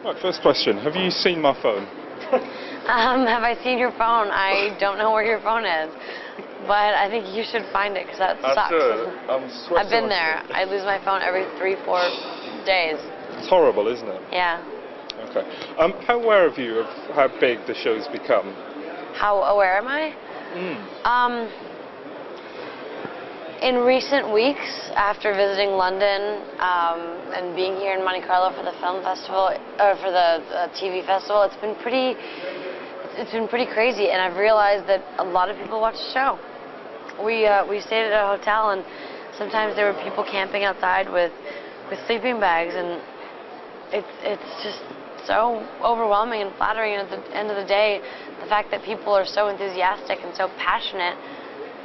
Right, first question. Have you seen my phone? Have I seen your phone? I don't know where your phone is, but I think you should find it because that sucks. I'm sweating. I've been there. I lose my phone every 3-4 days. It's horrible, isn't it? Yeah. Okay. How aware of you of how big the show's become? How aware am I? In recent weeks, after visiting London and being here in Monte Carlo for the film festival, or for the TV festival, it's been pretty crazy, and I've realized that a lot of people watch the show. We stayed at a hotel, and sometimes there were people camping outside with sleeping bags, and it's just so overwhelming and flattering. And at the end of the day, the fact that people are so enthusiastic and so passionate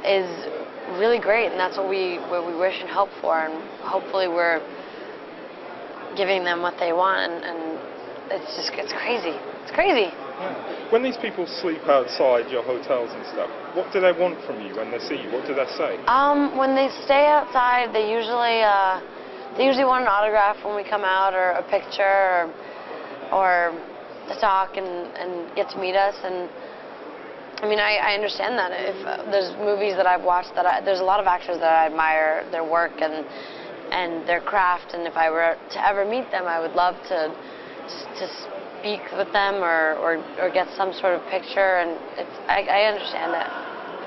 is really great, and that's what we wish and hope for, and hopefully we're giving them what they want, and it's crazy. It's crazy. Yeah. When these people sleep outside your hotels and stuff, what do they want from you when they see you? What do they say? When they stay outside, they usually want an autograph when we come out, or a picture, or to talk and get to meet us. And I mean, I understand that. If there's movies that I've watched there's a lot of actors that I admire their work and their craft, and if I were to ever meet them, I would love to speak with them or get some sort of picture, and I understand that.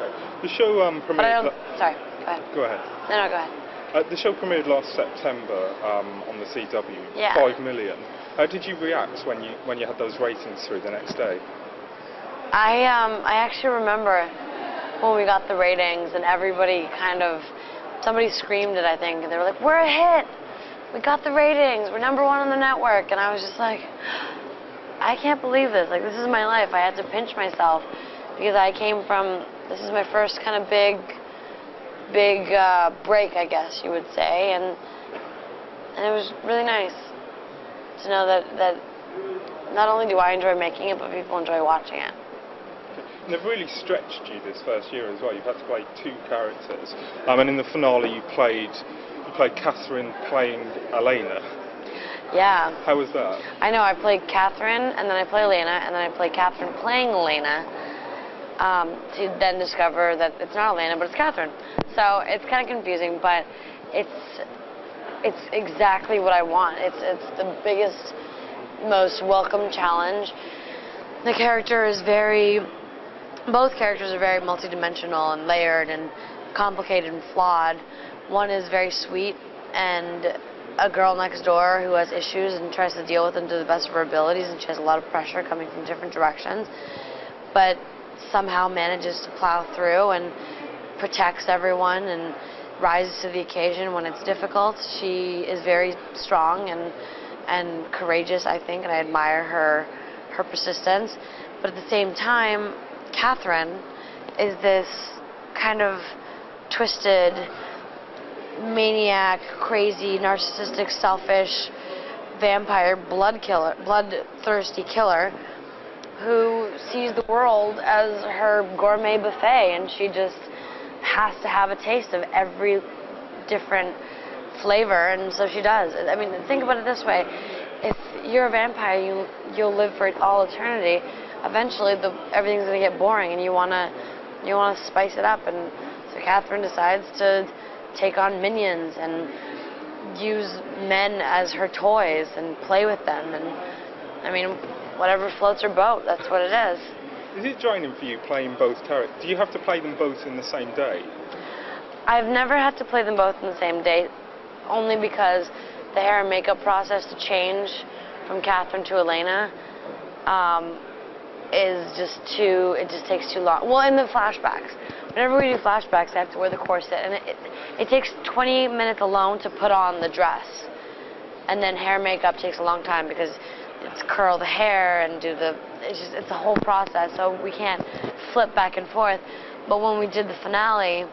Okay. The show premiered. But I don't. Sorry. Go ahead. Go ahead. No, go ahead. The show premiered last September on the CW. Yeah. 5 million. How did you react when you had those ratings through the next day? I actually remember when we got the ratings, and somebody screamed it, I think, and they were like, "We're a hit! We got the ratings! We're #1 on the network!" And I was just like, I can't believe this. Like, this is my life. I had to pinch myself because this is my first kind of big break, I guess you would say, and it was really nice to know that not only do I enjoy making it, but people enjoy watching it. And they've really stretched you this first year as well. You've had to play 2 characters. And in the finale, you played Catherine playing Elena. Yeah. How was that? I know. I played Catherine, and then I play Elena, and then I play Catherine playing Elena, to then discover that it's not Elena, but it's Catherine. So it's kind of confusing, but it's exactly what I want. It's the biggest, most welcome challenge. The character is both characters are very multidimensional and layered and complicated and flawed. One is very sweet and a girl next door who has issues and tries to deal with them to the best of her abilities, and she has a lot of pressure coming from different directions, but somehow manages to plow through and protects everyone and rises to the occasion when it's difficult. She is very strong and courageous, I think, and I admire her persistence. But at the same time, Catherine is this kind of twisted, maniac, crazy, narcissistic, selfish, vampire, bloodthirsty killer who sees the world as her gourmet buffet, and she just has to have a taste of every different flavor, and so she does. I mean, think about it this way. If you're a vampire, you'll live for all eternity. Eventually, everything's going to get boring, and you want to spice it up. And so Catherine decides to take on minions and use men as her toys and play with them. And I mean, whatever floats her boat, that's what it is. Is it draining for you playing both characters? Do you have to play them both in the same day? I've never had to play them both in the same day, only because the hair and makeup process to change from Catherine to Elena it just takes too long. Well, in the flashbacks, whenever we do flashbacks, I have to wear the corset, and it takes 20 minutes alone to put on the dress, and then hair and makeup takes a long time because it's curl the hair and it's a whole process, so we can't flip back and forth. But when we did the finale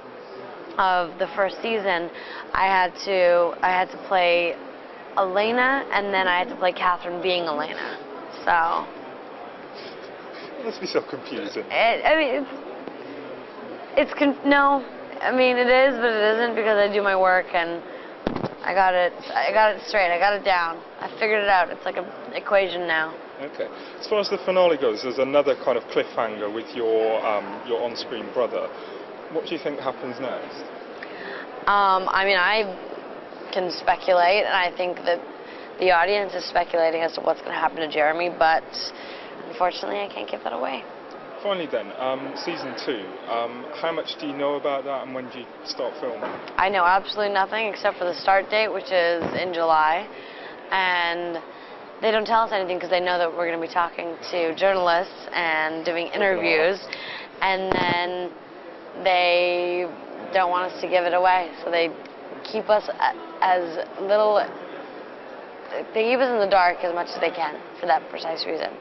of the first season, I had to play Elena, and then I had to play Catherine being Elena. So it must be so confusing. No, I mean it is, but it isn't, because I do my work, and I got it straight. I got it down. I figured it out. It's like an equation now. Okay. As far as the finale goes, there's another kind of cliffhanger with your on-screen brother. What do you think happens next? I mean, I can speculate, and I think that the audience is speculating as to what's going to happen to Jeremy, but unfortunately, I can't give that away. Finally then, season 2, how much do you know about that, and when do you start filming? I know absolutely nothing except for the start date, which is in July, and they don't tell us anything because they know that we're going to be talking to journalists and doing interviews, and then they don't want us to give it away, so they keep us as little, they keep us in the dark as much as they can for that precise reason.